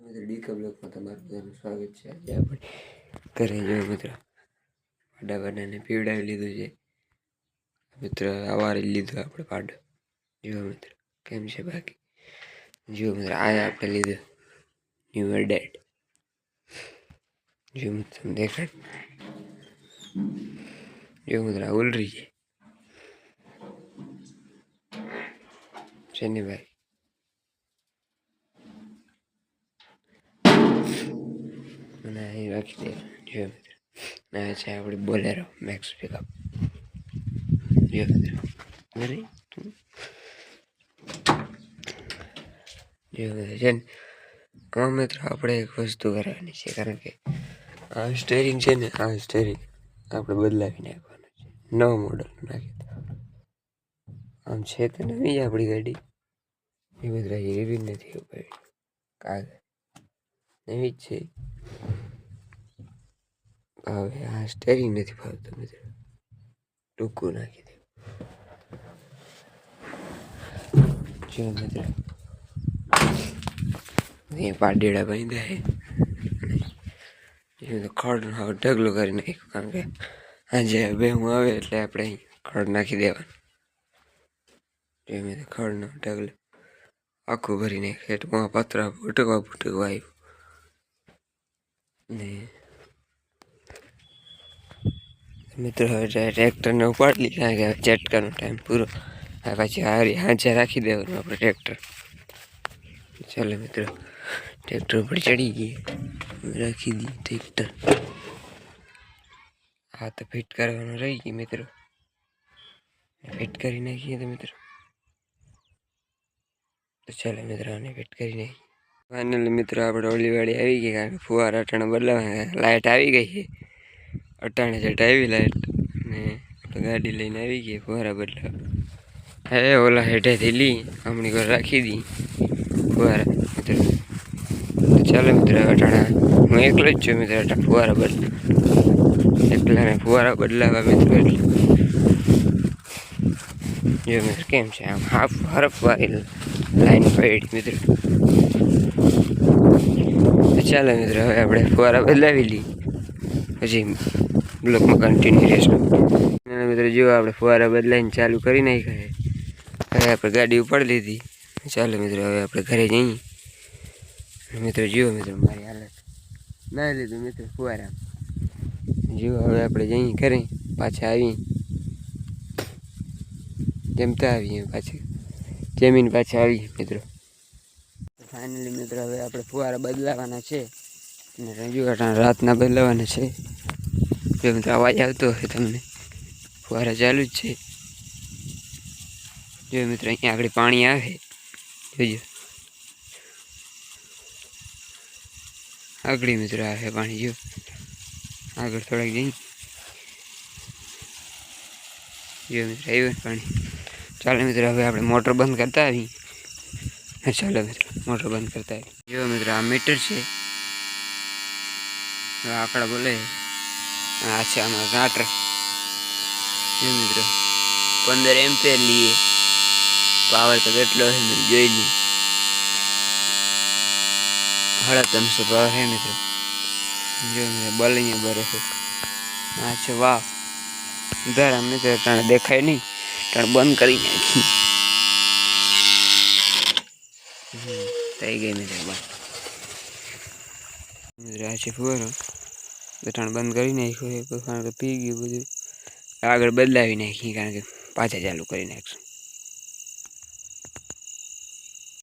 મિત્રો ડીકા બ્લોકમાં તમારું બધાનું સ્વાગત છે। આજે આપણે ઘરે જો મિત્રો પાડાને પીવડાવી લીધું છે। મિત્ર આવારે લીધું આપણે પાડો જો મિત્ર કેમ છે બાકી જો મિત્ર આ આપણે લીધું ન્યુ ડેટ જો મિત્ર દેખાય જો મિત્ર ઉલરી છે ને ભાઈ અને અહીં રાખી દે જો મિત્ર ના છે આપણી બોલેરો મેક્સ પિકઅપ જો મિત્ર અરે જો છે ને મિત્ર આપણે એક વસ્તુ કરવાની છે કારણ કે આ સ્ટેરિંગ છે ને આ સ્ટેરિંગ આપણે બદલાવી નાખવાનું છે નવો મોડલ નાખી આમ છે તો નવી આપણી ગાડી એ બધા એવી નથી ઉપાડી કાગળ નવી જ છે હવે આ સ્ટેરિંગ નથી ફાવતું મિત્રો ટૂંકું નાખી દે જો મિત્રો એ પાડીડા બાંધ્યા છે તો ખડ ઢગલો કરી નાખ્યું કારણ કે આજે બે હું આવે એટલે આપણે અહીં ખડ નાખી દેવાનું જે મેં ખડનો ઢગલો આખું ભરી નાખ્યું એટલે પતરા ભૂટકવા આવ્યું ને મિત્રો હવે ટ્રેક્ટરને ઉપાડી લીધા કે ચટકાનો ટાઈમ પૂરો પછી હાજર રાખી દેવાનું આપણે ટ્રેક્ટર ચાલો મિત્રો ટ્રેક્ટર ઉપર ચડી ગઈ રાખી દી ટ્રેક્ટર હા તો ફિટ કરવાનું રહી ગઈ મિત્રો ફિટ કરી નાખીએ તો મિત્રો તો ચાલો મિત્રો આને ફિટ કરી નાખીએ ફાઇનલી મિત્રો આપણે ઓલી વાળી આવી ગઈ કારણ કે ફુવારા અટાણે બદલાવા લાઇટ આવી ગઈ છે અટાણે જટ આવી લાઇટ ને આપણે ગાડી લઈને આવી ગઈ ફુવારા બદલાવા હે ઓલા હેઠેથી લી હમણી ઘર રાખી દી ફુવારા મિત્રો તો ચાલો મિત્રો અટાણા હું એકલો જ છું મિત્રો અટાણા ફુવારા એકલાને ફુવારા બદલાવા મિત્રો એટલે જો મિત્રો કેમ છે આમ હાફ હરફ વાળી લાઈન પડી મિત્રો ચાલો મિત્રો હવે આપણે ફુવારા બદલાવી લઈએ પછી બ્લોકમાં કન્ટિન્યુ રહેશું મિત્રો જો આપણે ફુવારા બદલાઈને ચાલુ કરી નાખ્યા હવે આપણે ગાડી ઉપાડી લીધી ચાલો મિત્રો હવે આપણે ઘરે જઈએ મિત્રો જુઓ મિત્રો મારી હાલત ના લીધું મિત્રો ફુવારા જુઓ હવે આપણે જઈએ ઘરે પાછા આવી જમતા આવીએ પાછા જમીન પાછા આવીએ મિત્રો ફાઇનલી મિત્રો હવે આપણે ફુવારા બદલાવાના છે અને રજૂ રાતના બદલાવાના છે જો મિત્રો અવાજ આવતો હોય તમને ફુવારા ચાલુ જ છે જો મિત્રો અહીંયા આગળ પાણી આવે જોજો આગળ મિત્રો આવે પાણી જો આગળ થોડાક જઈ જો મિત્રો આવ્યું પાણી ચાલો મિત્રો હવે આપણે મોટર બંધ કરતા આવી ચાલો મિત્રો મોટર બંધ કરતા આવી જો મિત્રો આ મીટર છે આંકડા બોલે આ છે આમાં ગાટર જો મિત્રો 15 એમ્પિયર લઈએ પાવર તો કેટલો છે મેં જોઈ લઈએ 350 પાવર છે મિત્રો જો મિત્રો બલિયા બરફ આ છે વાહ ધરા મિત્રો તને દેખાય નહીં તને બંધ કરી નાખી થઈ ગઈ મિત્રો મિત્રો આ છે ફુવારો બટાણ બંધ કરી નાખ્યું કારણ કે પી ગયું બધું આગળ બદલાવી નાખી કારણ કે પાછા ચાલુ કરી નાખશું